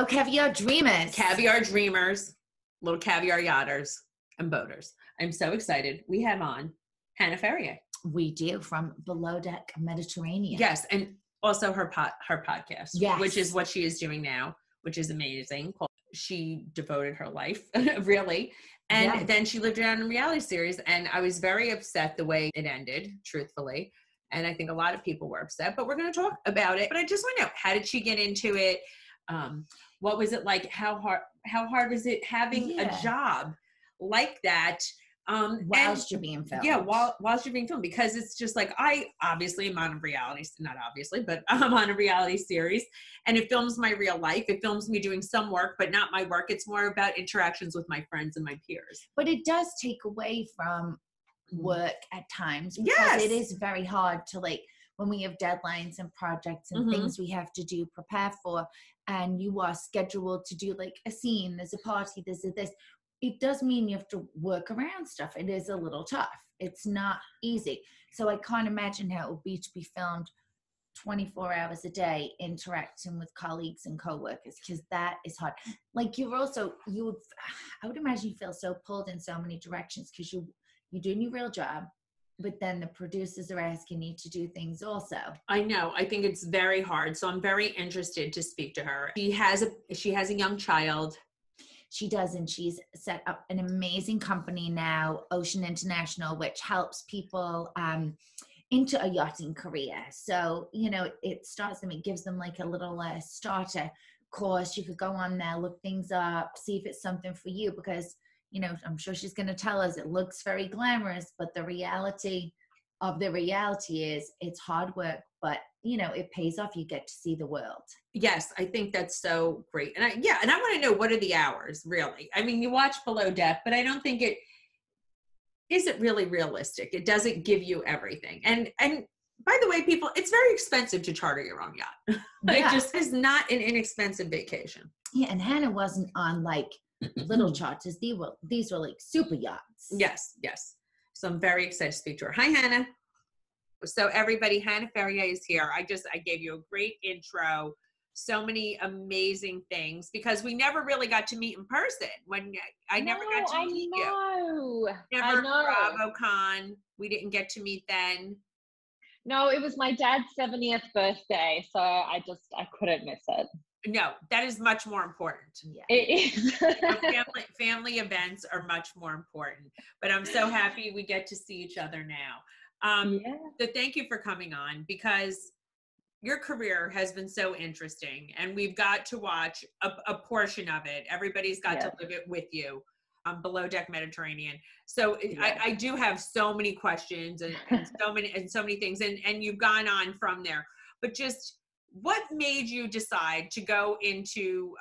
Hello, Caviar Dreamers. Caviar Dreamers, little caviar yachters and boaters. I'm so excited. We have on Hannah Ferrier. We do, from Below Deck Mediterranean. Yes, and also her podcast, yes, which is what she is doing now, which is amazing. She devoted her life, really. And then she lived it out in a reality series, and I was very upset the way it ended, truthfully. And I think a lot of people were upset, but we're going to talk about it. But I just want to know, how did she get into it? What was it like? How hard was it having a job like that? Whilst you're being filmed. Yeah, whilst you're being filmed, because it's just like, I obviously am on a reality, not obviously, but I'm on a reality series, and it films my real life. It films me doing some work, but not my work. It's more about interactions with my friends and my peers. But it does take away from work at times, because it is very hard to, like, when we have deadlines and projects and things we have to do, prepare for, and you are scheduled to do like a scene, there's a party, there's a this. It does mean you have to work around stuff. It is a little tough. It's not easy. So I can't imagine how it would be to be filmed 24 hours a day, interacting with colleagues and coworkers, because that is hard. Like, I would imagine you feel so pulled in so many directions, because you're doing your real job, but then the producers are asking you to do things also. I know. I think it's very hard. So I'm very interested to speak to her. She has a young child. She does, and she's set up an amazing company now, Ocean International, which helps people into a yachting career. So, it starts them, it gives them like a little starter course. You could go on there, look things up, see if it's something for you, because I'm sure she's going to tell us it looks very glamorous, but the reality is it's hard work, but it pays off. You get to see the world. Yes, I think that's so great. And I want to know, what are the hours really? I mean, you watch Below Deck, but I don't think is it really realistic. It doesn't give you everything. And by the way, people, it's very expensive to charter your own yacht. It just is not an inexpensive vacation. Yeah, and Hannah wasn't on like little charters. These were like super yachts. Yes. So I'm very excited to speak to her. Hi, Hannah. So everybody, Hannah Ferrier is here. I gave you a great intro. So many amazing things, because we never really got to meet in person. Never got to meet you. Never BravoCon. We didn't get to meet then. No, it was my dad's 70th birthday, so I couldn't miss it. No, that is much more important. Yeah. It is. family events are much more important. But I'm so happy we get to see each other now. So thank you for coming on, because your career has been so interesting, and we've got to watch a portion of it. Everybody's got to live it with you. Below Deck Mediterranean. So I do have so many questions and so many things, and you've gone on from there. But just, what made you decide to go into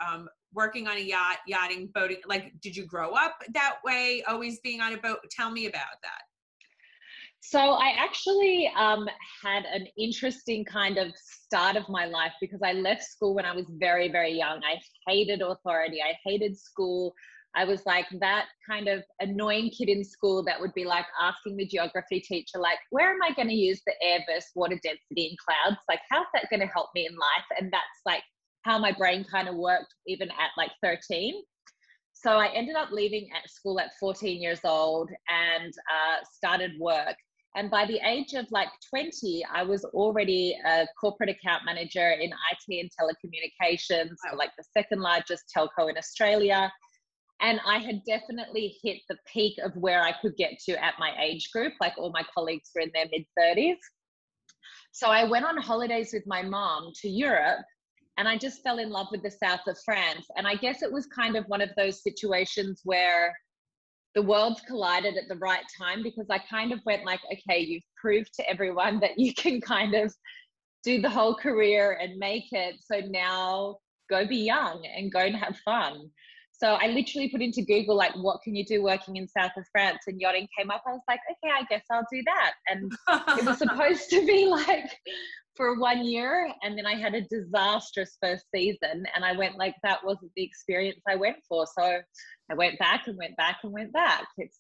working on a yacht, yachting, boating? Like, did you grow up that way, always being on a boat? Tell me about that. So I actually had an interesting kind of start of my life, because I left school when I was very, very young. I hated authority. I hated school. I was like that kind of annoying kid in school that would be like asking the geography teacher, like, where am I going to use the air versus water density in clouds? Like, how's that going to help me in life? And that's like how my brain kind of worked even at like 13. So I ended up leaving at school at 14 years old and started work. And by the age of like 20, I was already a corporate account manager in IT and telecommunications, like the second largest telco in Australia. And I had definitely hit the peak of where I could get to at my age group. Like, all my colleagues were in their mid-30s. So I went on holidays with my mom to Europe, and I just fell in love with the south of France. And I guess it was kind of one of those situations where the worlds collided at the right time, because I kind of went like, okay, you've proved to everyone that you can kind of do the whole career and make it. So now go be young and go and have fun. So I literally put into Google, like, what can you do working in south of France? And yachting came up. I was like, okay, I guess I'll do that. And it was supposed to be like for 1 year. And then I had a disastrous first season. And I went like, that wasn't the experience I went for. So I went back and went back and went back. It's,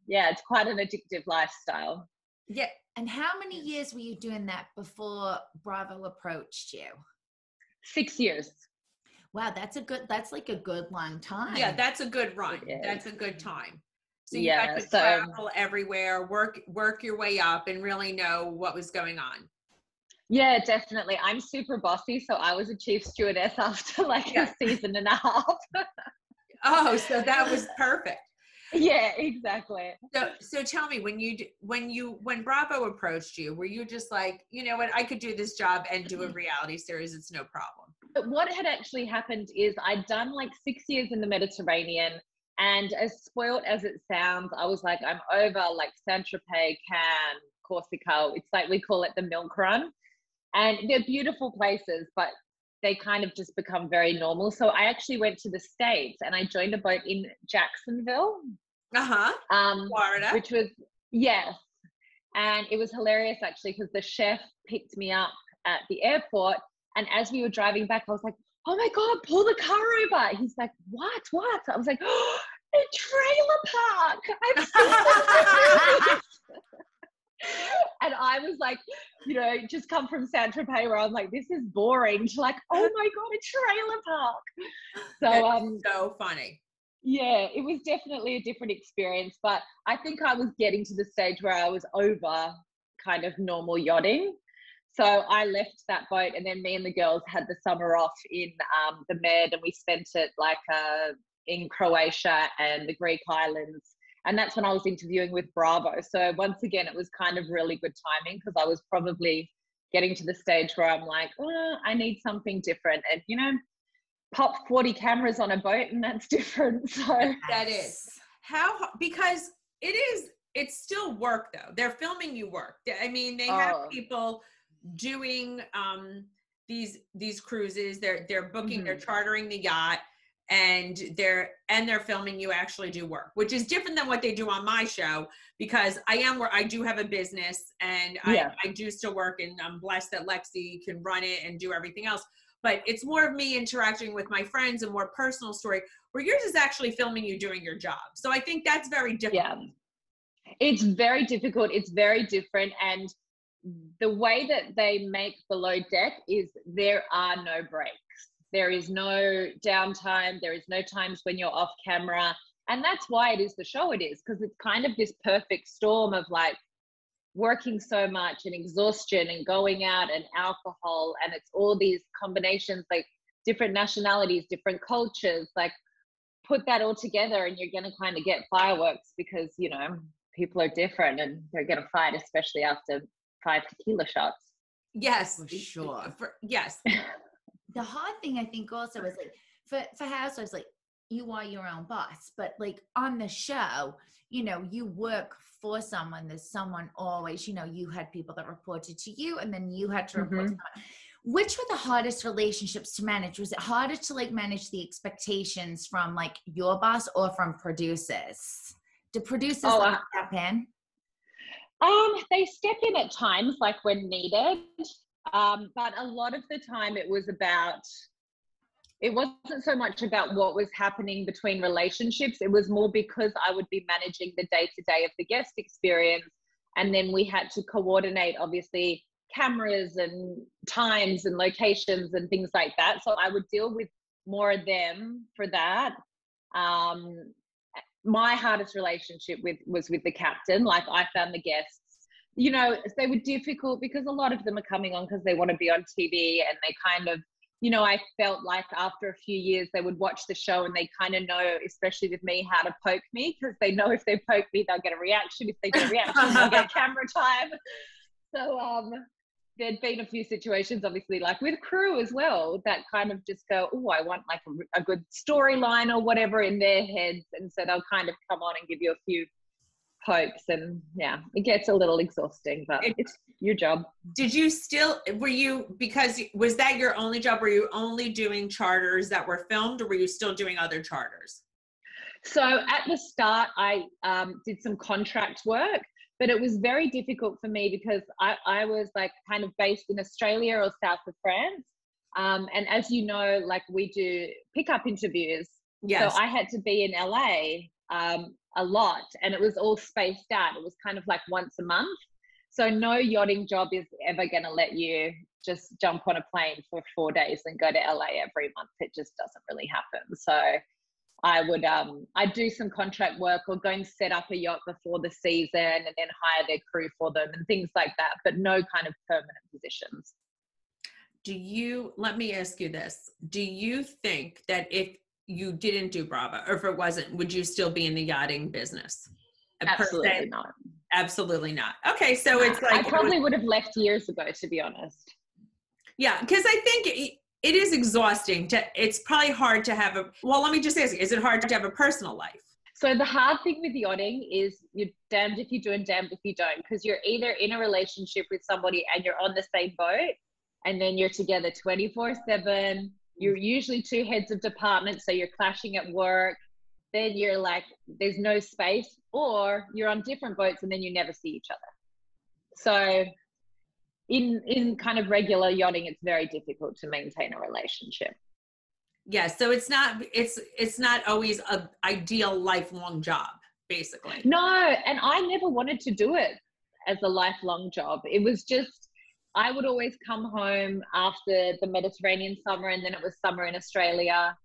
it's quite an addictive lifestyle. Yeah. And how many years were you doing that before Bravo approached you? 6 years. Wow, that's like a good long time. Yeah, that's a good run. That's a good time. So you yeah, got to travel everywhere, work your way up and really know what was going on. Yeah, definitely. I'm super bossy, so I was a chief stewardess after like a season and a half. Oh, so that was perfect. Yeah, exactly. So tell me, when Bravo approached you, were you just like, you know what, I could do this job and do a reality series, it's no problem? But what had actually happened is I'd done like 6 years in the Mediterranean, and as spoiled as it sounds, I was like, I'm over like St Tropez, Cannes, Corsica. It's like we call it the milk run, and they're beautiful places, but they kind of just become very normal. So I actually went to the States and I joined a boat in Jacksonville, Florida, which was, yes. And it was hilarious actually, because the chef picked me up at the airport, and as we were driving back, I was like, oh my God, pull the car over. He's like, what? I was like, oh, a trailer park. I've seen this. And I was like, you know, just come from St Tropez where I'm like, this is boring, to like, oh my God, a trailer park. So so funny. Yeah, it was definitely a different experience, but I think I was getting to the stage where I was over kind of normal yachting. So I left that boat, and then me and the girls had the summer off in the Med, and we spent it like in Croatia and the Greek islands. And that's when I was interviewing with Bravo. So once again, it was kind of really good timing, because I was probably getting to the stage where I'm like, oh, I need something different. And, you know, pop 40 cameras on a boat, and that's different. So that is because it's still work though. They're filming you work. I mean, they have people doing these cruises. They're booking, they're chartering the yacht, and they're filming you actually do work, which is different than what they do on my show, because I do have a business, and I do still work, and I'm blessed that Lexi can run it and do everything else. But it's more of me interacting with my friends, and more personal story, where yours is actually filming you doing your job. So I think that's very different. Yeah, it's very difficult. It's very different. And the way that they make Below Deck is there are no breaks. There is no downtime. There is no times when you're off camera. And that's why it is the show it is, because it's kind of this perfect storm of like working so much and exhaustion and going out and alcohol. And it's all these combinations, like different nationalities, different cultures, like put that all together and you're going to kind of get fireworks, because, you know, people are different and they're going to fight, especially after 5 tequila shots. Yes, for sure. Yes. The hard thing I think also is like for housewives, like you are your own boss, but like on the show, you know, you work for someone. There's someone always, you know, you had people that reported to you, and then you had to report to someone. Which were the hardest relationships to manage? Was it harder to like manage the expectations from like your boss or from producers? Do producers like step in? They step in at times, like when needed. But a lot of the time it wasn't so much about what was happening between relationships. It was more because I would be managing the day-to-day of the guest experience. And then we had to coordinate, obviously, cameras and times and locations and things like that. So I would deal with more of them for that. My hardest relationship was with the captain. Like I found the guests, you know, they were difficult because a lot of them are coming on because they want to be on TV, and they kind of, you know, I felt like after a few years they would watch the show and they kind of know, especially with me, how to poke me, because they know if they poke me, they'll get a reaction. If they get a reaction, they'll get camera time. So there'd been a few situations, obviously, like with crew as well, that kind of just go, oh, I want like a good storyline or whatever in their heads. And so they'll kind of come on and give you a few pokes, and yeah, it gets a little exhausting, but it's your job. Was that your only job? Were you only doing charters that were filmed, or were you still doing other charters? So at the start, I did some contract work, but it was very difficult for me because I was like kind of based in Australia or south of France. And as you know, like we do pickup interviews. Yes. So I had to be in LA a lot, and it was all spaced out. It was kind of like once a month. So no yachting job is ever going to let you just jump on a plane for 4 days and go to LA every month. It just doesn't really happen. So I would, I'd do some contract work or go and set up a yacht before the season and then hire their crew for them and things like that, but no kind of permanent positions. Let me ask you this. Do you think that if you didn't do Bravo, or if it wasn't, would you still be in the yachting business? Absolutely not. Absolutely not. Okay. So it's like, I probably would have left years ago, to be honest. Yeah. Cause I think it is exhausting it's probably hard to have let me just ask you, is it hard to have a personal life? So the hard thing with yachting is you're damned if you do and damned if you don't, because you're either in a relationship with somebody and you're on the same boat and then you're together 24/7. You're usually two heads of department, so you're clashing at work. Then you're like, there's no space, or you're on different boats and then you never see each other. So in kind of regular yachting, it's very difficult to maintain a relationship. Yeah, so it's not always an ideal lifelong job, basically. No, and I never wanted to do it as a lifelong job. It was just, I would always come home after the Mediterranean summer, and then it was summer in Australia.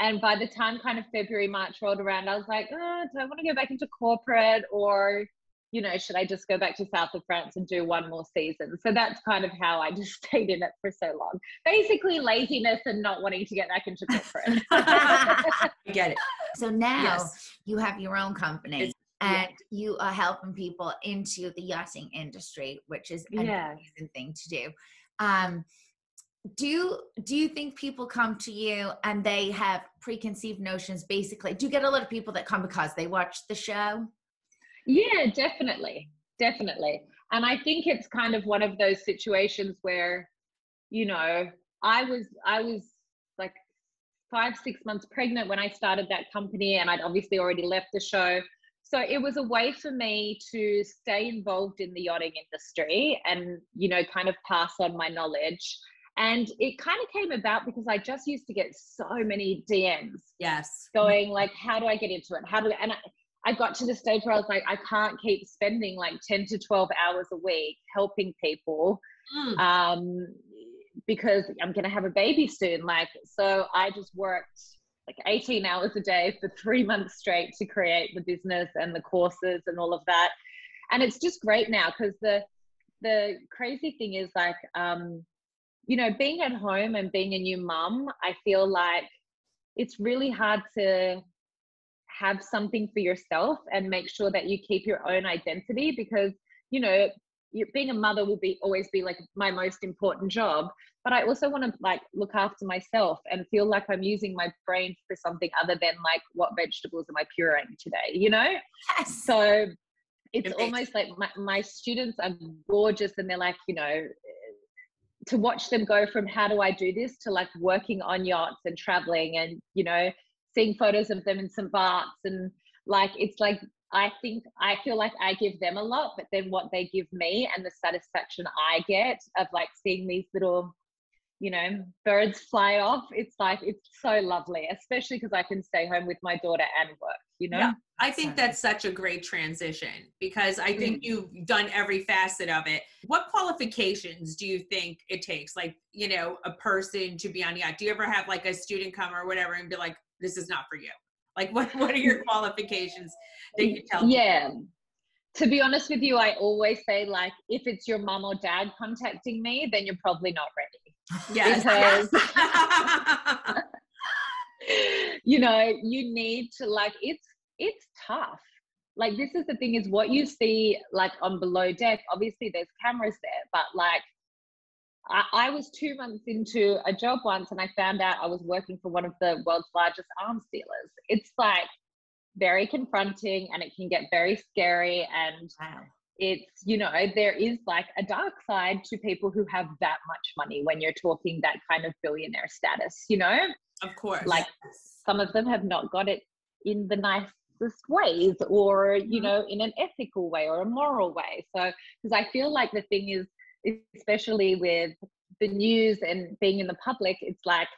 And by the time kind of February, March rolled around, I was like, oh, do I want to go back into corporate, or, you know, should I just go back to south of France and do one more season? So that's kind of how I just stayed in it for so long. Basically laziness and not wanting to get back into corporate. I get it. So now you have your own company and you are helping people into the yachting industry, which is an amazing thing to do. Do you think people come to you and they have preconceived notions? Basically, do you get a lot of people that come because they watch the show? Yeah, definitely. And I think it's kind of one of those situations where, you know, I was like 5-6 months pregnant when I started that company, and I'd obviously already left the show. So it was a way for me to stay involved in the yachting industry and, you know, kind of pass on my knowledge. And it kind of came about because I just used to get so many DMs. Yes. Going like, how do I get into it? And I got to the stage where I was like, I can't keep spending like 10 to 12 hours a week helping people because I'm going to have a baby soon. Like, so I just worked like 18 hours a day for 3 months straight to create the business and the courses and all of that. And it's just great now because the crazy thing is like, you know, being at home and being a new mum, I feel like it's really hard to have something for yourself and make sure that you keep your own identity, because, you know, being a mother will always be like my most important job. But I also want to like look after myself and feel like I'm using my brain for something other than like, what vegetables am I pureeing today, you know? Yes. So it's almost like my students are gorgeous, and they're like, you know, to watch them go from how do I do this to like working on yachts and traveling and, you know, seeing photos of them in St Barts, and like, it's like, I feel like I give them a lot, but then what they give me and the satisfaction I get of like seeing these little, you know, birds fly off, it's like, it's so lovely, especially because I can stay home with my daughter and work, you know? Yeah, I think that's such a great transition, because I think you've done every facet of it. What qualifications do you think it takes, like, you know, a person to be on the yacht? Do you ever have like a student come or whatever and be like, this is not for you? Like, what are your qualifications that you tell people? Yeah. To be honest with you, I always say, like, if it's your mom or dad contacting me, then you're probably not ready. Yes. Because, you know, you need to, like, it's tough. Like, this is the thing, is what you see, like, on below deck, obviously there's cameras there, but, like, I was 2 months into a job once and I found out I was working for one of the world's largest arms dealers. It's like very confronting, and it can get very scary. And it's, you know, there is like a dark side to people who have that much money when you're talking that kind of billionaire status, you know? Of course. Like, some of them have not got it in the nicest ways, or, you know, in an ethical way or a moral way. So, because I feel like the thing is, especially with the news and being in the public, it's like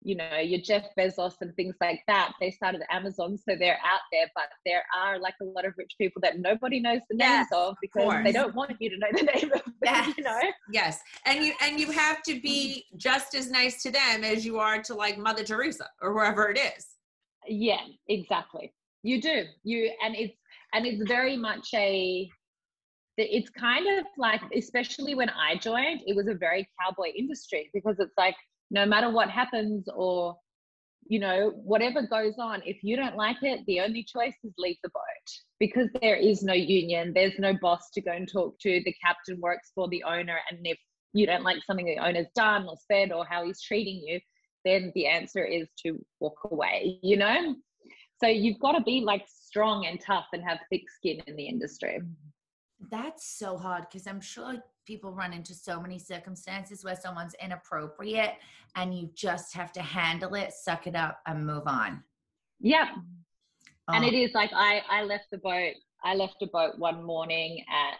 you know, your Jeff Bezos and things like that. They started Amazon, so they're out there, but there are like a lot of rich people that nobody knows the names of because they don't want you to know the name of them, you know? Yes. And you have to be just as nice to them as you are to like Mother Teresa or whoever it is. Yeah, exactly. You do. And it's very much it's kind of like, especially when I joined, it was a very cowboy industry because it's like, no matter what happens or, you know, whatever goes on, if you don't like it, the only choice is leave the boat because there is no union. There's no boss to go and talk to. The captain works for the owner. And if you don't like something the owner's done or said or how he's treating you, then the answer is to walk away, you know? So you've got to be like strong and tough and have thick skin in the industry. That's so hard because I'm sure people run into so many circumstances where someone's inappropriate and you just have to handle it, suck it up and move on. Yeah. Oh. And it is like, I left a boat one morning at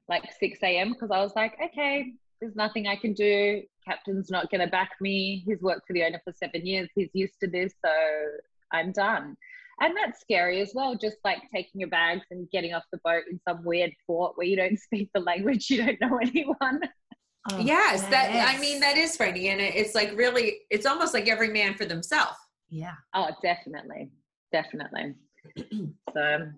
like 6 a.m. because I was like, okay, there's nothing I can do. Captain's not going to back me. He's worked for the owner for 7 years. He's used to this. So I'm done. And that's scary as well, just like taking your bags and getting off the boat in some weird port where you don't speak the language, you don't know anyone. Oh, yes, I mean, that is funny. And it's like really, it's almost like every man for themselves. Yeah. Oh, definitely. Definitely. So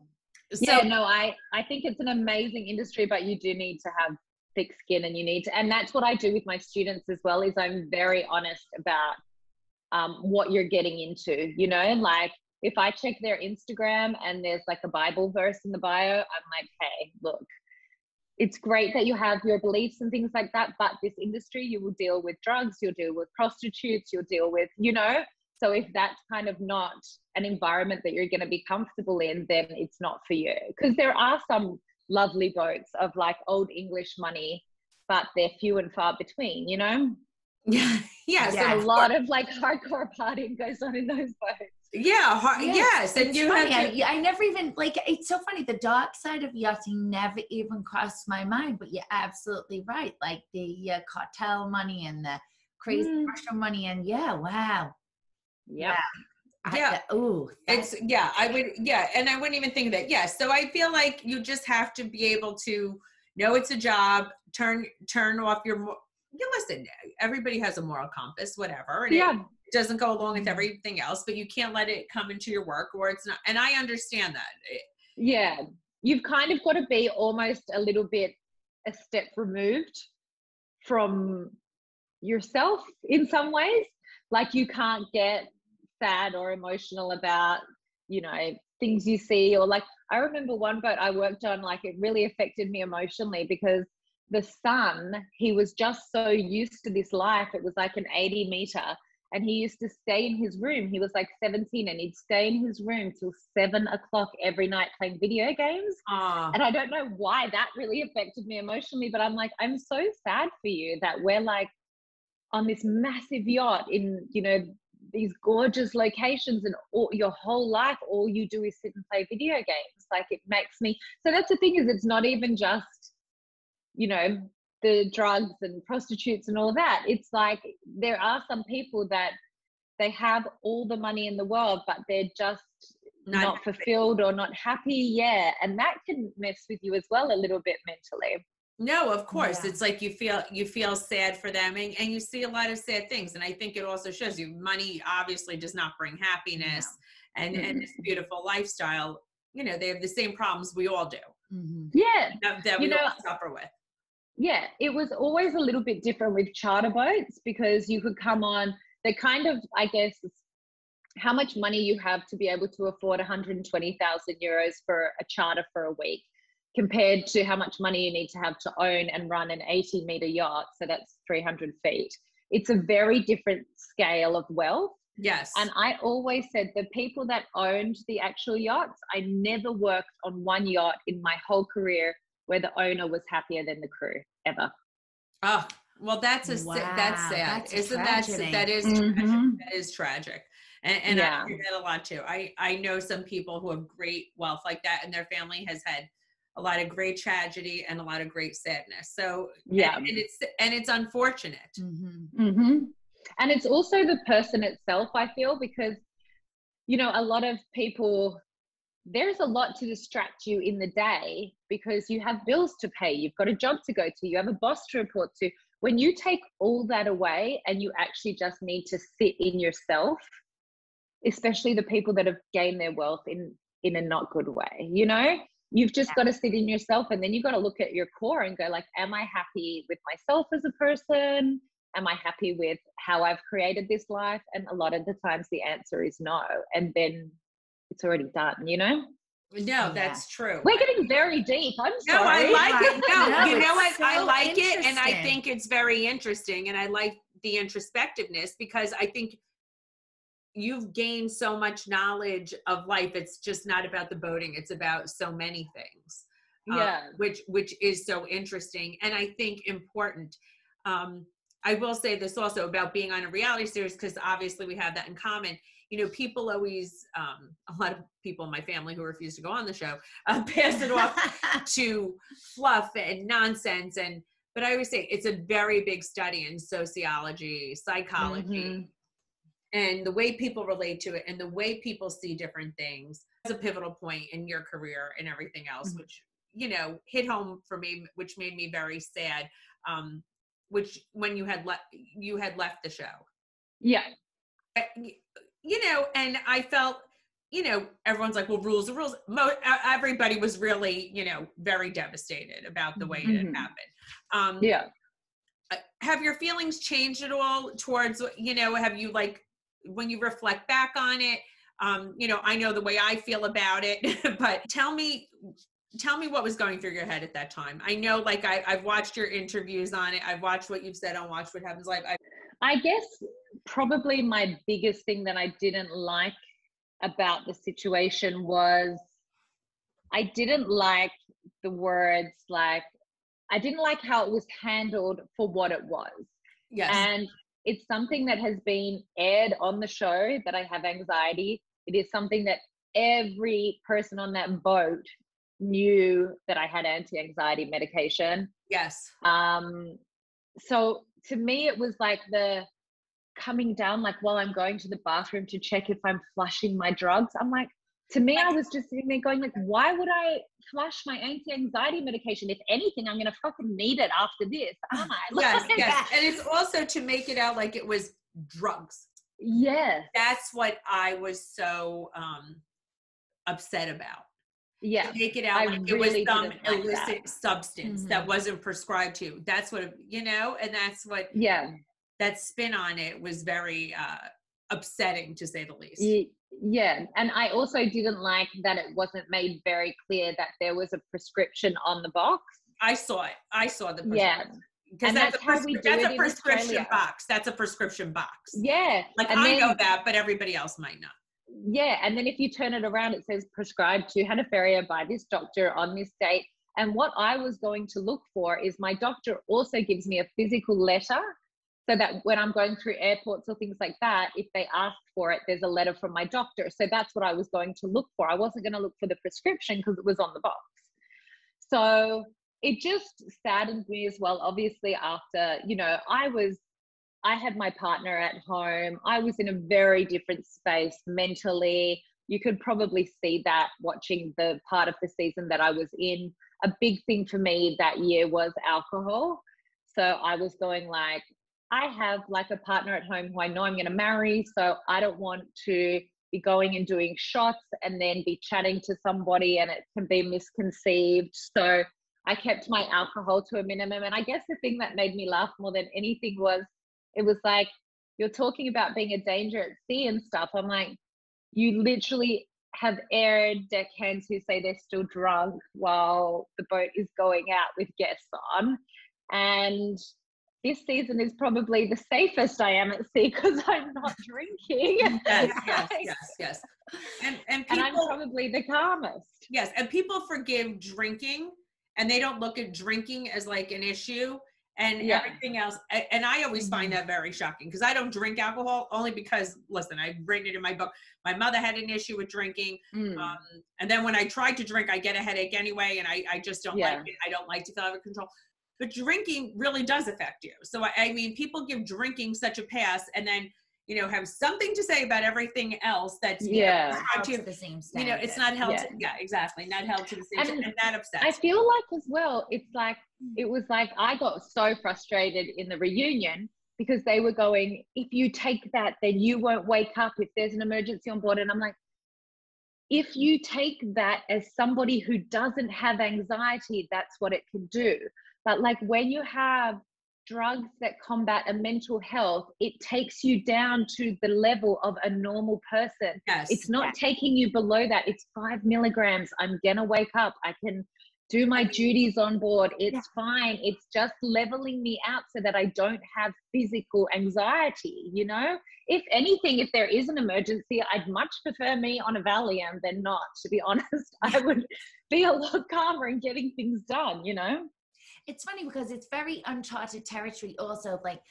yeah, no, I think it's an amazing industry, but you do need to have thick skin and you need to, and that's what I do with my students as well, is I'm very honest about what you're getting into, you know, like, if I check their Instagram and there's like a Bible verse in the bio, I'm like, hey, look, it's great that you have your beliefs and things like that, but this industry, you will deal with drugs, you'll deal with prostitutes, you'll deal with, you know, so if that's kind of not an environment that you're going to be comfortable in, then it's not for you. Because there are some lovely boats of like old English money, but they're few and far between, you know? Yeah. So a lot of like hardcore partying goes on in those boats. Yeah. Yes. And you funny. I never even, like, it's so funny. The dark side of yachting never even crossed my mind, but you're absolutely right. Like the cartel money and the crazy Russian money and wow. Yeah. I would, and I wouldn't even think of that. Yeah. So I feel like you just have to be able to know it's a job, turn off your, listen, everybody has a moral compass, whatever. And it doesn't go along with everything else, but you can't let it come into your work or it's not. And I understand that. Yeah. You've kind of got to be almost a little bit a step removed from yourself in some ways. Like you can't get sad or emotional about, you know, things you see, or like, I remember one boat I worked on, like it really affected me emotionally because the son, he was just so used to this life. It was like an 80 meter and he used to stay in his room. He was like 17 and he'd stay in his room till 7 o'clock every night playing video games. And I don't know why that really affected me emotionally, but I'm like, I'm so sad for you that we're like on this massive yacht in, you know, these gorgeous locations and your whole life, all you do is sit and play video games. Like it makes me, so that's the thing, is it's not even just, you know, the drugs and prostitutes and all that. It's like there are some people that they have all the money in the world, but they're just not fulfilled or not happy. Yeah. And that can mess with you as well a little bit mentally. No, of course. Yeah. It's like you feel sad for them and you see a lot of sad things. And I think it also shows you money obviously does not bring happiness and this beautiful lifestyle. You know, they have the same problems we all do. Yeah. That we all suffer with. Yeah. It was always a little bit different with charter boats because you could come on, they kind of, I guess, how much money you have to be able to afford 120,000 euros for a charter for a week, compared to how much money you need to have to own and run an 80-meter yacht. So that's 300 feet. It's a very different scale of wealth. Yes. And I always said the people that owned the actual yachts, I never worked on one yacht in my whole career where the owner was happier than the crew ever. Oh, well, that's that's sad. Isn't that is tragic. That is tragic. And I hear that a lot too. I know some people who have great wealth like that and their family has had a lot of great tragedy and a lot of great sadness. So and it's unfortunate. And it's also the person itself, I feel, because, you know, a lot of people, there's a lot to distract you in the day because you have bills to pay, you've got a job to go to, you have a boss to report to. When you take all that away and you actually just need to sit in yourself, especially the people that have gained their wealth in a not good way, you know, you've just got to sit in yourself, and then you've got to look at your core and go like, am I happy with myself as a person? Am I happy with how I've created this life? And a lot of the times the answer is no. And then it's already done, you know? No, that's true. We're getting very deep. I'm sorry. No, I like it. No, you know what? So I like it, and I think it's very interesting, and I like the introspectiveness because I think you've gained so much knowledge of life. It's just not about the boating. It's about so many things. Which is so interesting, and I think important. I will say this also about being on a reality series, because obviously we have that in common. You know, people always, a lot of people in my family who refuse to go on the show, pass it off to fluff and nonsense. But I always say it's a very big study in sociology, psychology, and the way people relate to it and the way people see different things. It's a pivotal point in your career and everything else, which, you know, hit home for me, which made me very sad. Which when you had left the show. Yeah. You know, and I felt, you know, everyone's like, well, rules are rules. Everybody was really, you know, very devastated about the way it had happened. Have your feelings changed at all towards, you know, have you, like, when you reflect back on it, you know, I know the way I feel about it, but tell me what was going through your head at that time. I know, like, I've watched your interviews on it. I've watched what you've said on Watch What Happens Live. I guess probably my biggest thing that I didn't like about the situation was I didn't like the words, like, I didn't like how it was handled for what it was. Yes. And it's something that has been aired on the show that I have anxiety. It is something that every person on that boat knew that I had anti-anxiety medication. Yes. So to me, it was like the coming down, like while I'm going to the bathroom to check if I'm flushing my drugs. I'm like, to me, I was just sitting there going like, why would I flush my anti-anxiety medication? If anything, I'm going to fucking need it after this, aren't I? Yes. And it's also to make it out like it was drugs. Yes. That's what I was so upset about. Yeah. To make it out like it was some illicit substance that wasn't prescribed to. That's what, you know, and that's what, that spin on it was very upsetting, to say the least. Yeah. And I also didn't like that it wasn't made very clear that there was a prescription on the box. I saw it. I saw the prescription. Yeah. Because that's a prescription box. That's a prescription box. Yeah. Like, and I know that, but everybody else might not. Yeah. And then if you turn it around, it says prescribed to Hannah Ferrier by this doctor on this date. And what I was going to look for is my doctor also gives me a physical letter, so that when I'm going through airports or things like that, if they ask for it, there's a letter from my doctor. So that's what I was going to look for. I wasn't going to look for the prescription because it was on the box. So it just saddened me as well. Obviously, after, you know, I had my partner at home. I was in a very different space mentally. You could probably see that watching the part of the season that I was in. A big thing for me that year was alcohol. So I was going like, I have like a partner at home who I know I'm going to marry. So I don't want to be going and doing shots and then be chatting to somebody and it can be misconceived. So I kept my alcohol to a minimum. And I guess the thing that made me laugh more than anything was, it was like, you're talking about being a danger at sea and stuff. I'm like, you literally have aired deckhands who say they're still drunk while the boat is going out with guests on. And this season is probably the safest I am at sea because I'm not drinking. Yes. And I'm probably the calmest. Yes, and people forgive drinking, and they don't look at drinking as like an issue and everything else. And I always find that very shocking because I don't drink alcohol only because, listen, I've written it in my book. My mother had an issue with drinking. And then when I tried to drink, I get a headache anyway, and I just don't like it. I don't like to feel out of control. but drinking really does affect you. So I mean, people give drinking such a pass, and then, you know, have something to say about everything else that's, you know, held to the same standard. You know, it's not held to, exactly, not held to the same standard, and that upsets I feel like as well, it's like, it was like, I got so frustrated in the reunion because they were going, if you take that, then you won't wake up if there's an emergency on board. And I'm like, if you take that as somebody who doesn't have anxiety, that's what it can do. But like when you have drugs that combat a mental health, it takes you down to the level of a normal person. Yes. It's not taking you below that. It's 5 milligrams. I'm gonna wake up. I can do my duties on board. It's fine. It's just leveling me out so that I don't have physical anxiety, you know? If anything, if there is an emergency, I'd much prefer me on a Valium than not, to be honest. I would be a lot calmer in getting things done, you know? It's funny because it's very uncharted territory also. Like,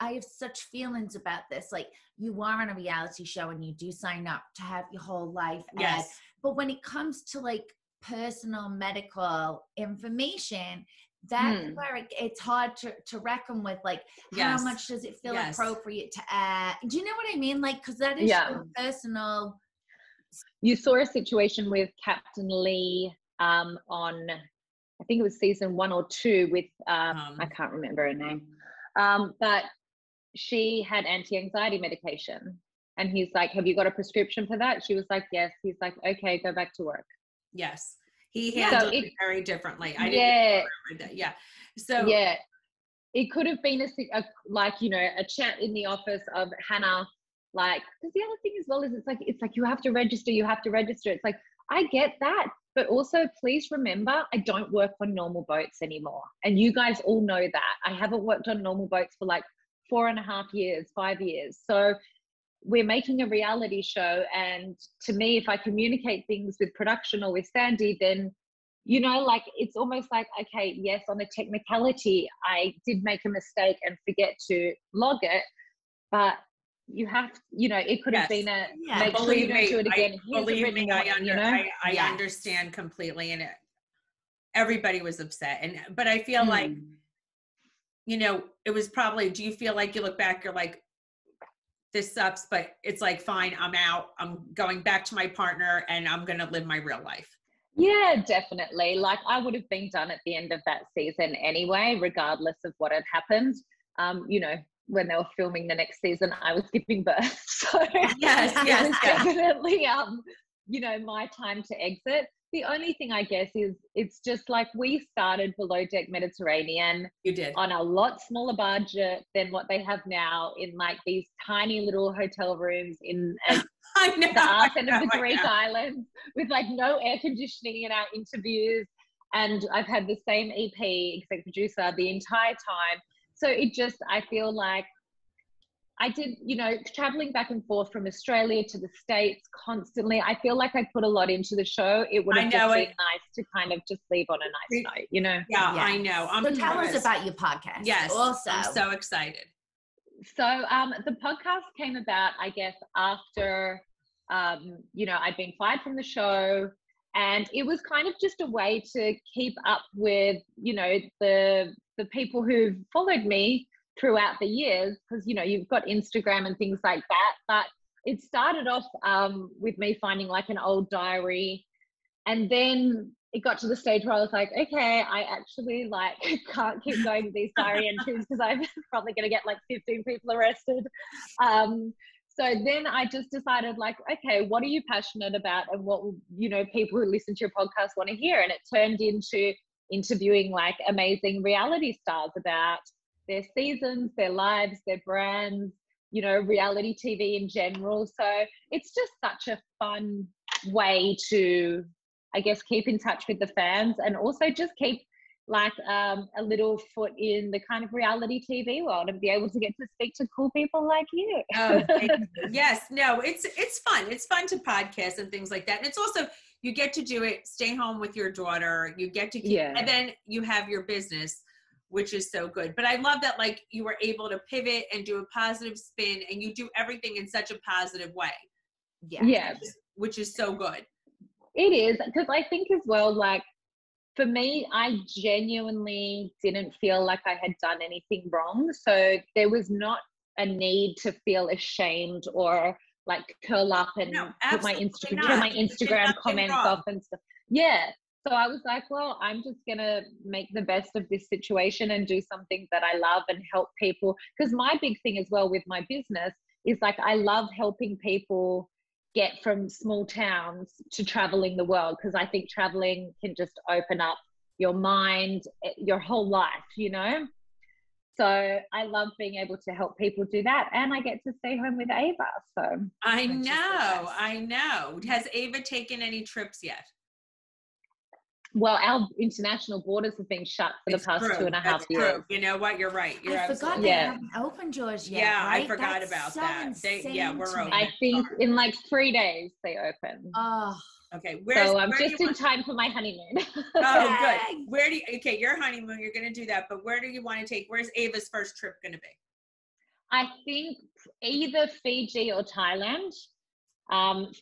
I have such feelings about this. Like, you are on a reality show and you do sign up to have your whole life. Yes. But when it comes to like personal medical information, that's where it's hard to reckon with, like, how much does it feel appropriate to add? Do you know what I mean? Like, because that is so personal. You saw a situation with Captain Lee on, I think it was season 1 or 2 with, I can't remember her name, but she had anti-anxiety medication. And he's like, have you got a prescription for that? She was like, yes. He's like, okay, go back to work. Yes. He handled it very differently. I didn't remember that. Yeah. So it could have been a like, you know, a chat in the office of Hannah, like, because the other thing as well is it's like you have to register. It's like, I get that. But also, please remember, I don't work on normal boats anymore. And you guys all know that. I haven't worked on normal boats for like 4.5 years, 5 years. So we're making a reality show. And to me, if I communicate things with production or with Sandy, then, you know, like, it's almost like, okay, yes, on a technicality, I did make a mistake and forget to log it. But you have, you know, it could have been a, make sure you don't do it again. Believe me, I understand completely. And everybody was upset. But I feel like, you know, it was probably, do you feel like you look back, you're like, this sucks, but it's like, fine, I'm out. I'm going back to my partner and I'm going to live my real life. Yeah, definitely. Like, I would have been done at the end of that season anyway, regardless of what had happened. You know, when they were filming the next season, I was giving birth. So yes, it was definitely, you know, my time to exit. The only thing I guess is it's just like we started Below Deck Mediterranean. You did. On a lot smaller budget than what they have now, in like these tiny little hotel rooms in the arse end of the Greek islands, with like no air conditioning in our interviews. And I've had the same EP, exec producer, the entire time. So it just, I feel like I did, you know, traveling back and forth from Australia to the States constantly. I feel like I put a lot into the show. It would have just been nice to kind of just leave on a nice note, you know? Yeah, I know. So tell us about your podcast. Yes. Also. I'm so excited. So the podcast came about, I guess, after, you know, I'd been fired from the show. And it was kind of just a way to keep up with, you know, the people who've followed me throughout the years, because, you know, you've got Instagram and things like that. But it started off with me finding like an old diary. And then it got to the stage where I was like, okay, I actually like can't keep going with these diary entries because I'm probably going to get like 15 people arrested. So then I just decided, like, okay, what are you passionate about and what, you know, people who listen to your podcast want to hear? And it turned into interviewing like amazing reality stars about their seasons, their lives, their brands, you know, reality TV in general. So it's just such a fun way to, I guess, keep in touch with the fans and also just keep like a little foot in the kind of reality TV world and be able to get to speak to cool people like you. Yes, no, it's fun. It's fun to podcast and things like that. And it's also, you get to do it, stay home with your daughter, you get to keep, and then you have your business, which is so good. But I love that, like, you were able to pivot and do a positive spin and you do everything in such a positive way. Yeah. Which is so good. It is, because I think as well, like, for me, I genuinely didn't feel like I had done anything wrong. So there was not a need to feel ashamed or like curl up and put my Instagram comments off and stuff. Yeah. So I was like, well, I'm just going to make the best of this situation and do something that I love and help people. Because my big thing as well with my business is like, I love helping people get from small towns to traveling the world, because I think traveling can just open up your mind, your whole life, you know? So I love being able to help people do that. And I get to stay home with Ava. So I know. Has Ava taken any trips yet? Well, our international borders have been shut for the past 2.5 years. True. You know what? You're right. I forgot they haven't opened yours yet. Yeah, right? I forgot about that. We're open. I think in like 3 days they open. Oh, okay. So I'm just in time for my honeymoon. Oh, good. Your honeymoon, you're going to do that, but where do you want to take? Where's Ava's first trip going to be? I think either Fiji or Thailand.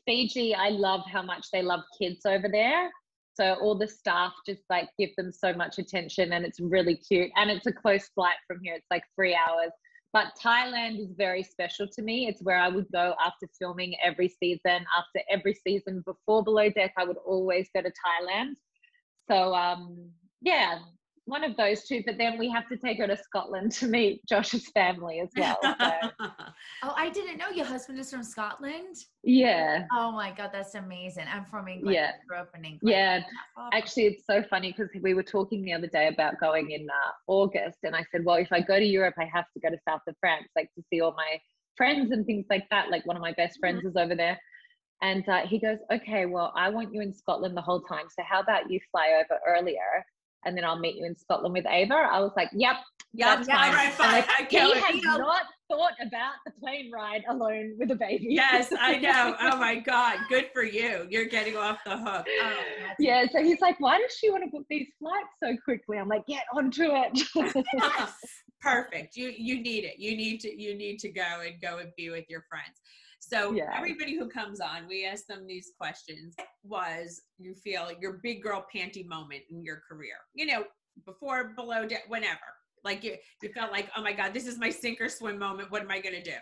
Fiji, I love how much they love kids over there. So all the staff just like give them so much attention, and it's really cute. And it's a close flight from here. It's like 3 hours. But Thailand is very special to me. It's where I would go after filming every season. After every season before Below Deck, I would always go to Thailand. So yeah, one of those two. But then we have to take her to Scotland to meet Josh's family as well. So. Oh, I didn't know your husband is from Scotland. Yeah. Oh my God, that's amazing. I'm from England. Yeah. I grew up in England. Yeah. Actually, it's so funny because we were talking the other day about going in August, and I said, well, if I go to Europe, I have to go to south of France, like to see all my friends and things like that. Like one of my best friends is over there. And he goes, okay, well, I want you in Scotland the whole time. So how about you fly over earlier, and then I'll meet you in Scotland with Ava? I was like, yep, that's fine. Right, fine. He has not thought about the plane ride alone with a baby. Yes, I know. Oh my God, good for you. You're getting off the hook. Oh, yeah, so he's like, why does she want to book these flights so quickly? I'm like, get onto it. Perfect. You need it. You need to go and be with your friends. So everybody who comes on, we ask them these questions. Was you feel your big girl panty moment in your career? You know, before, below, whenever. Like you felt like, oh my God, this is my sink or swim moment. What am I going to do?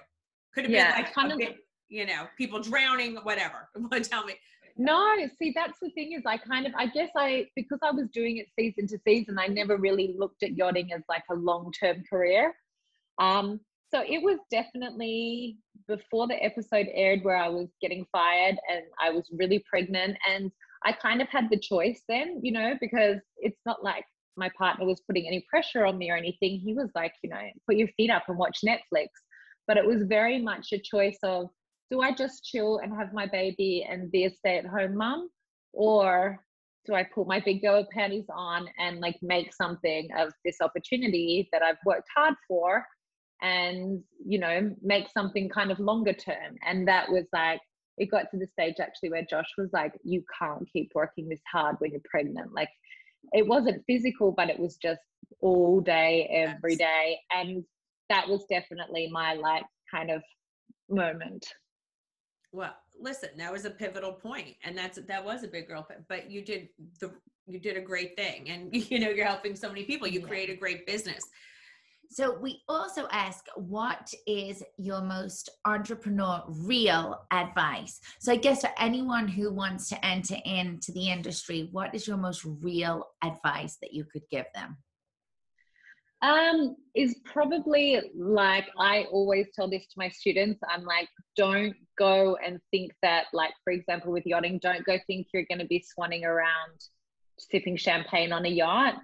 Could have been like big, you know, people drowning, whatever. Tell me. No, see, that's the thing is because I was doing it season to season, I never really looked at yachting as like a long-term career. So it was definitely before the episode aired where I was getting fired and I was really pregnant, and I kind of had the choice then, you know, because it's not like my partner was putting any pressure on me or anything. He was like, you know, put your feet up and watch Netflix. But it was very much a choice of, do I just chill and have my baby and be a stay-at-home mom, or do I put my big girl panties on and like make something of this opportunity that I've worked hard for, and, you know, make something kind of longer term? And that was like, it got to the stage actually where Josh was like, you can't keep working this hard when you're pregnant. Like, it wasn't physical, but it was just all day, every day. And that was definitely my like kind of moment. Well, listen, that was a pivotal point, and that was a big girl, but you did a great thing, and you know, you're helping so many people. You create a great business. So we also ask, what is your most entrepreneurial advice? So I guess for anyone who wants to enter into the industry, what is your most real advice that you could give them? Is probably like, I always tell this to my students. I'm like, don't go and think that, like, for example, with yachting, don't go think you're going to be swanning around sipping champagne on a yacht,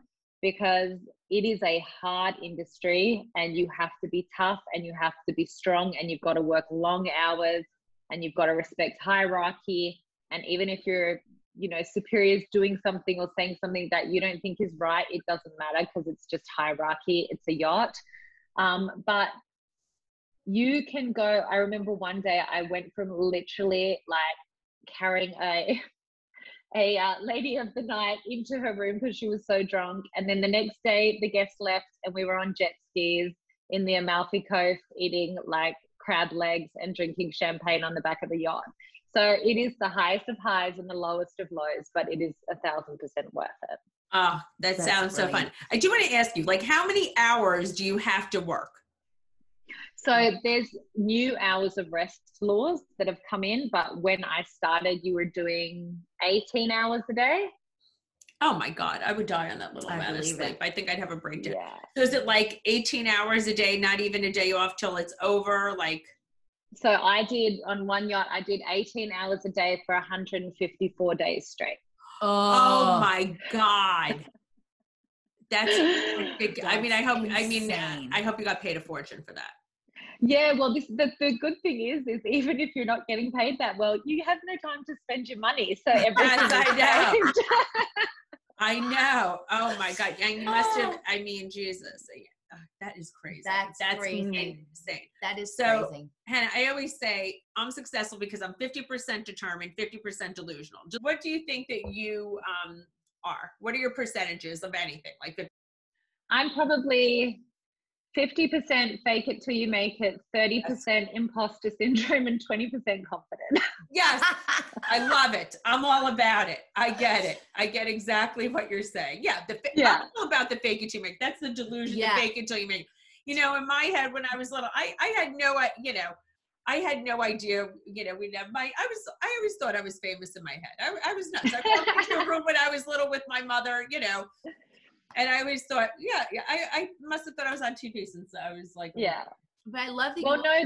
because it is a hard industry and you have to be tough and you have to be strong and you've got to work long hours and you've got to respect hierarchy. And even if your, you know, superiors doing something or saying something that you don't think is right, it doesn't matter, because it's just hierarchy. It's a yacht. But you can go. I remember one day I went from literally like carrying a lady of the night into her room because she was so drunk, and then the next day the guests left and we were on jet skis in the Amalfi Coast eating like crab legs and drinking champagne on the back of the yacht. So it is the highest of highs and the lowest of lows, but it is 1,000% worth it. Oh, that sounds so fun. I do want to ask you, like, how many hours do you have to work? So there's new hours of rest laws that have come in, but when I started, you were doing 18 hours a day. Oh my God, I would die on that little amount of sleep. I think I'd have a breakdown. Yeah. So is it like 18 hours a day, not even a day off till it's over? Like, so I did on one yacht, I did 18 hours a day for 154 days straight. Oh my God. That's big. I mean, I hope you got paid a fortune for that. Yeah, well, the good thing is even if you're not getting paid that well, you have no time to spend your money. So everything is saved. I know. Oh my God. And you must have, I mean, Jesus. That is crazy. That's crazy. Insane. That is so crazy. Hannah, I always say I'm successful because I'm 50% determined, 50% delusional. What do you think that you are? What are your percentages of anything? Like, I'm probably 50% fake it till you make it, 30% imposter syndrome, and 20% confident. Yes, I love it. I'm all about it. I get it. I get exactly what you're saying. Yeah, I'm all about the fake it till you make. That's the delusion. The fake it till you make. You know, in my head when I was little, I had no, I had no idea. You know, we'd have I always thought I was famous in my head. I was nuts. I walked into a room when I was little with my mother. You know. And I always thought, I must have thought I was on TV since I was like, But I love that. Well, no,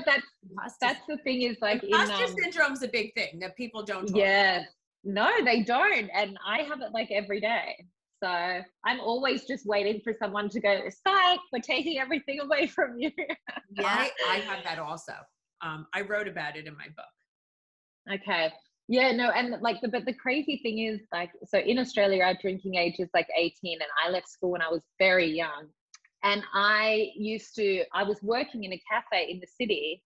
that's the thing is like imposter syndrome's a big thing that people don't talk about. No, they don't, and I have it like every day. So I'm always just waiting for someone to go, psych, we're taking everything away from you. Yeah, I have that also. I wrote about it in my book. Okay. Yeah, no, and like but the crazy thing is like, so in Australia, our drinking age is like 18, and I left school when I was very young. And I was working in a cafe in the city,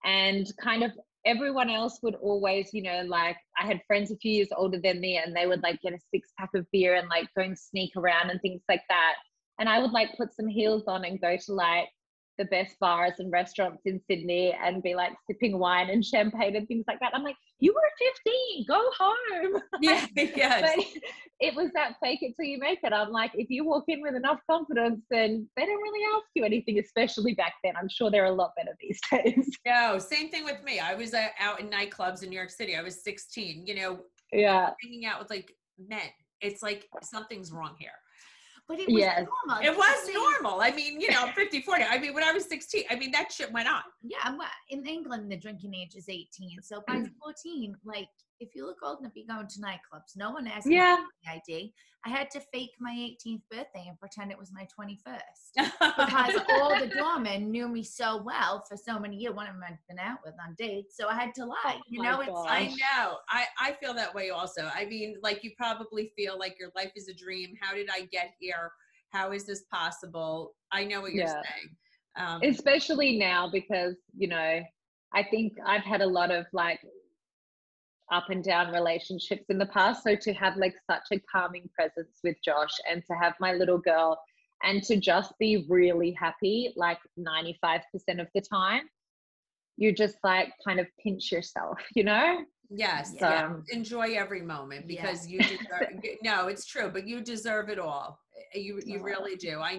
and kind of everyone else would always, you know, like I had friends a few years older than me, and they would like get a 6-pack of beer and like go and sneak around and things like that. And I would like put some heels on and go to like the best bars and restaurants in Sydney and be like sipping wine and champagne and things like that. I'm like, you were 15, go home. Yeah, yes. But it was that fake it till you make it. I'm like, if you walk in with enough confidence, then they don't really ask you anything, especially back then. I'm sure they're a lot better these days. No, same thing with me. I was out in nightclubs in New York City. I was 16, you know, hanging out with like men. It's like something's wrong here. But it was normal. It was normal. I mean, you know, 50, 40. I mean, when I was 16, I mean, that shit went on. Yeah, in England, the drinking age is 18. So by 14, like, if you look old enough, you're going to nightclubs. No one asked me for the ID. I had to fake my 18th birthday and pretend it was my 21st. Because all the doormen knew me so well for so many years. One of them I'd been out with on dates. So I had to lie. I know. I feel that way also. I mean, like, you probably feel like your life is a dream. How did I get here? How is this possible? I know what you're saying. Especially now because, you know, I think I've had a lot of like up and down relationships in the past. So to have like such a calming presence with Josh and to have my little girl and to just be really happy, like 95% of the time, you just like kind of pinch yourself, you know? Yes. Enjoy every moment because you deserve, no, it's true, but you deserve it all. You really do. I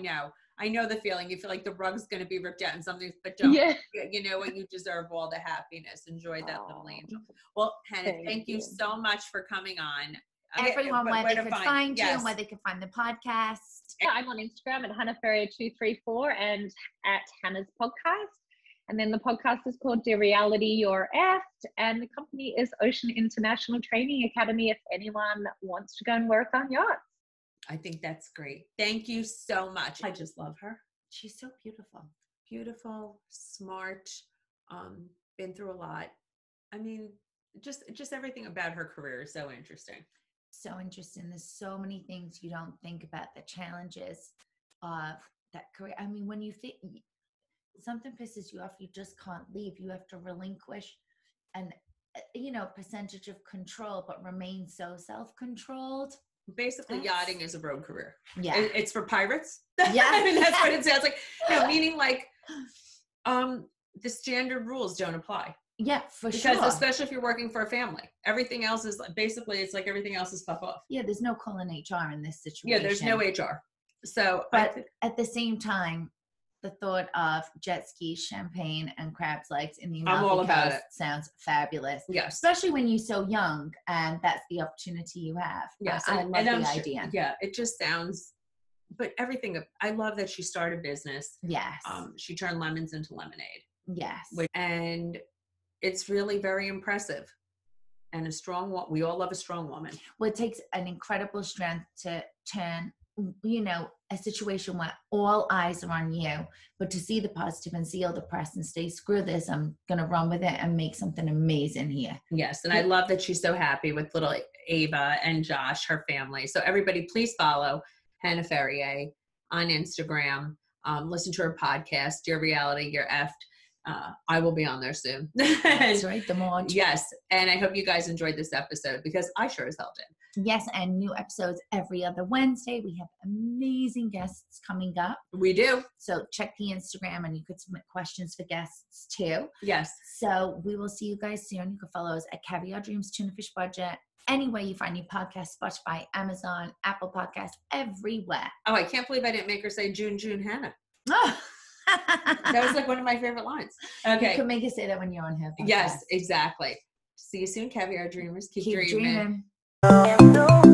know the feeling. You feel like the rug's going to be ripped out and something, but don't. You know what? You deserve all the happiness. Enjoy that little angel. Well, Hannah, thank you so much for coming on. Everyone, where they could find you and where they could find the podcast. Yeah, I'm on Instagram at Hannah Ferrier 234 and at Hannah's podcast. And then the podcast is called The Reality You're Effed, and the company is Ocean International Training Academy if anyone wants to go and work on yachts. I think that's great. Thank you so much. I just love her. She's so beautiful. Beautiful, smart, been through a lot. I mean, just everything about her career is so interesting. So interesting. There's so many things you don't think about, the challenges of that career. I mean, when you think something pisses you off, you just can't leave. You have to relinquish an, percentage of control, but remain so self-controlled. Basically, yachting is a road career. Yeah. It's for pirates. Yeah. I mean, that's what it sounds like. No, meaning like, the standard rules don't apply. Yeah, for sure. Because especially if you're working for a family, everything else is basically, it's like everything else is puff off. Yeah, there's no calling HR in this situation. Yeah, there's no HR. So, but at the same time, the thought of jet skis, champagne, and crab's legs in the Amalfi Coast sounds fabulous. Yes. Especially when you're so young and that's the opportunity you have. Yes. I love the idea. Yeah, it just sounds, but everything, I love that she started business. Yes. She turned lemons into lemonade. Yes. And it's really very impressive. And a strong woman, we all love a strong woman. Well, it takes an incredible strength to turn, you know, a situation where all eyes are on you, but to see the positive and see all the press and say, screw this, I'm going to run with it and make something amazing here. Yes. And I love that she's so happy with little Ava and Josh, her family. So everybody, please follow Hannah Ferrier on Instagram. Listen to her podcast, Your Reality, You're Effed. I will be on there soon. That's right. The more. Yes. And I hope you guys enjoyed this episode because I sure as hell did. Yes. And new episodes every other Wednesday. We have amazing guests coming up. We do. So check the Instagram and you could submit questions for guests too. Yes. So we will see you guys soon. You can follow us at Caviar Dreams Tuna Fish Budget. Anywhere you find your podcast, Spotify, Amazon, Apple Podcasts, everywhere. Oh, I can't believe I didn't make her say June Hannah. Oh. That was like one of my favorite lines. Okay. You can make us say that when you're on her podcast. Yes, exactly. See you soon, Caviar Dreamers. Keep dreaming. dreaming.